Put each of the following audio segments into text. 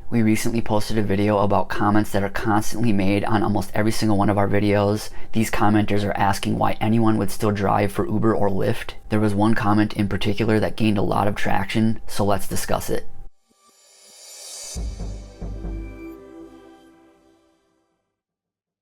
We recently posted a video about comments that are constantly made on almost every single one of our videos. These commenters are asking why anyone would still drive for Uber or Lyft. There was one comment in particular that gained a lot of traction, so let's discuss it.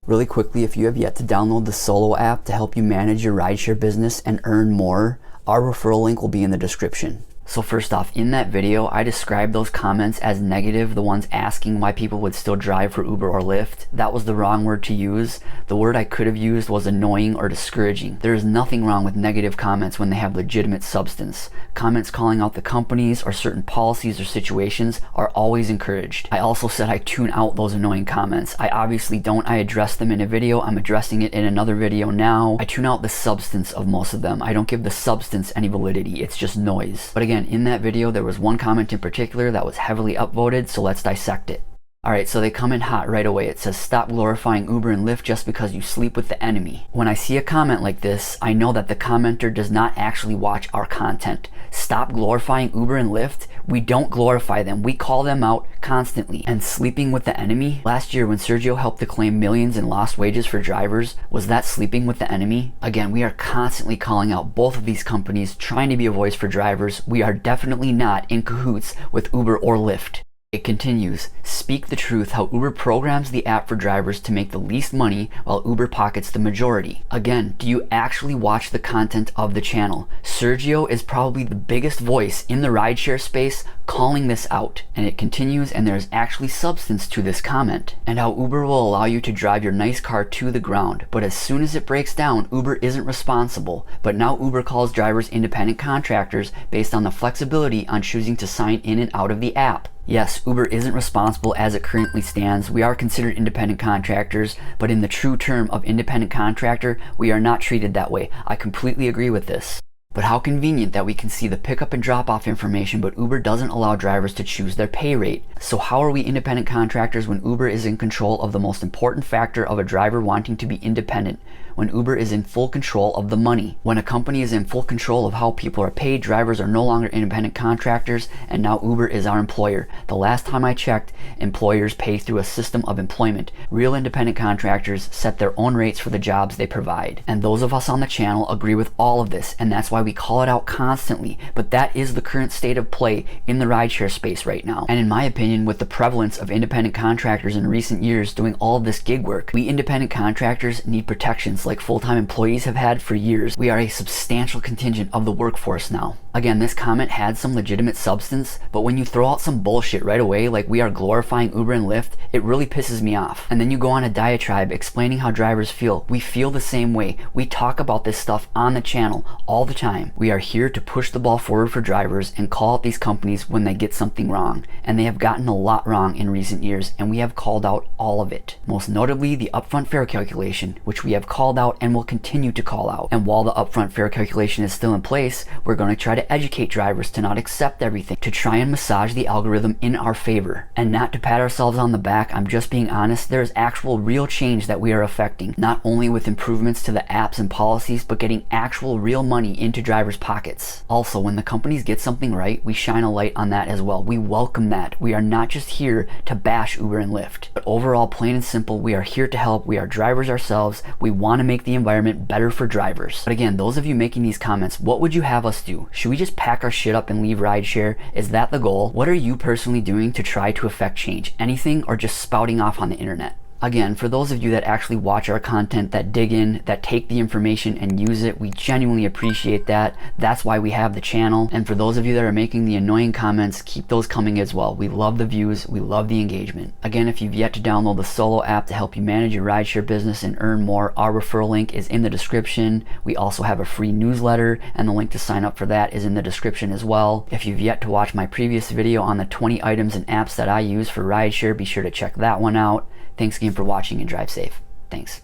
Really quickly, if you have yet to download the Solo app to help you manage your rideshare business and earn more, our referral link will be in the description. So first off, in that video, I described those comments as negative, the ones asking why people would still drive for Uber or Lyft. That was the wrong word to use. The word I could have used was annoying or discouraging. There is nothing wrong with negative comments when they have legitimate substance. Comments calling out the companies or certain policies or situations are always encouraged. I also said I tune out those annoying comments. I obviously don't. I address them in a video. I'm addressing it in another video now. I tune out the substance of most of them. I don't give the substance any validity. It's just noise. But again, in that video, there was one comment in particular that was heavily upvoted, so let's dissect it. Alright, so they come in hot right away. It says, stop glorifying Uber and Lyft just because you sleep with the enemy. When I see a comment like this, I know that the commenter does not actually watch our content. Stop glorifying Uber and Lyft? We don't glorify them. We call them out constantly. And sleeping with the enemy? Last year when Sergio helped to claim millions in lost wages for drivers, was that sleeping with the enemy? Again, we are constantly calling out both of these companies, trying to be a voice for drivers. We are definitely not in cahoots with Uber or Lyft. It continues, speak the truth how Uber programs the app for drivers to make the least money while Uber pockets the majority. Again, do you actually watch the content of the channel? Sergio is probably the biggest voice in the rideshare space calling this out. And it continues, and there's actually substance to this comment. And how Uber will allow you to drive your nice car to the ground, but as soon as it breaks down, Uber isn't responsible. But now Uber calls drivers independent contractors based on the flexibility on choosing to sign in and out of the app. Yes, Uber isn't responsible as it currently stands. We are considered independent contractors, but in the true term of independent contractor, we are not treated that way. I completely agree with this. But how convenient that we can see the pickup and drop off information, but Uber doesn't allow drivers to choose their pay rate. So how are we independent contractors when Uber is in control of the most important factor of a driver wanting to be independent? When Uber is in full control of the money. When a company is in full control of how people are paid, drivers are no longer independent contractors, and now Uber is our employer. The last time I checked, employers pay through a system of employment. Real independent contractors set their own rates for the jobs they provide. And those of us on the channel agree with all of this, and that's why we call it out constantly. But that is the current state of play in the rideshare space right now. And in my opinion, with the prevalence of independent contractors in recent years doing all of this gig work, we independent contractors need protections like full-time employees have had for years. We are a substantial contingent of the workforce now. Again, this comment had some legitimate substance, but when you throw out some bullshit right away, like we are glorifying Uber and Lyft, it really pisses me off. And then you go on a diatribe explaining how drivers feel. We feel the same way. We talk about this stuff on the channel all the time. We are here to push the ball forward for drivers and call out these companies when they get something wrong. And they have gotten a lot wrong in recent years, and we have called out all of it. Most notably, the upfront fare calculation, which we have called out and will continue to call out. And while the upfront fare calculation is still in place, we're going to try to educate drivers to not accept everything, to try and massage the algorithm in our favor. And not to pat ourselves on the back, I'm just being honest, there is actual real change that we are affecting, not only with improvements to the apps and policies, but getting actual real money into drivers' pockets. Also, when the companies get something right, we shine a light on that as well. We welcome that. We are not just here to bash Uber and Lyft, but overall, plain and simple, we are here to help. We are drivers ourselves. We want to make the environment better for drivers. But again, those of you making these comments, what would you have us do? Should we just pack our shit up and leave rideshare? Is that the goal? What are you personally doing to try to affect change? Anything, or just spouting off on the internet? Again, for those of you that actually watch our content, that dig in, that take the information and use it, we genuinely appreciate that. That's why we have the channel. And for those of you that are making the annoying comments, keep those coming as well. We love the views, we love the engagement. Again, if you've yet to download the Solo app to help you manage your rideshare business and earn more, our referral link is in the description. We also have a free newsletter, and the link to sign up for that is in the description as well. If you've yet to watch my previous video on the 20 items and apps that I use for rideshare, be sure to check that one out. Thanks again for watching, and drive safe. Thanks.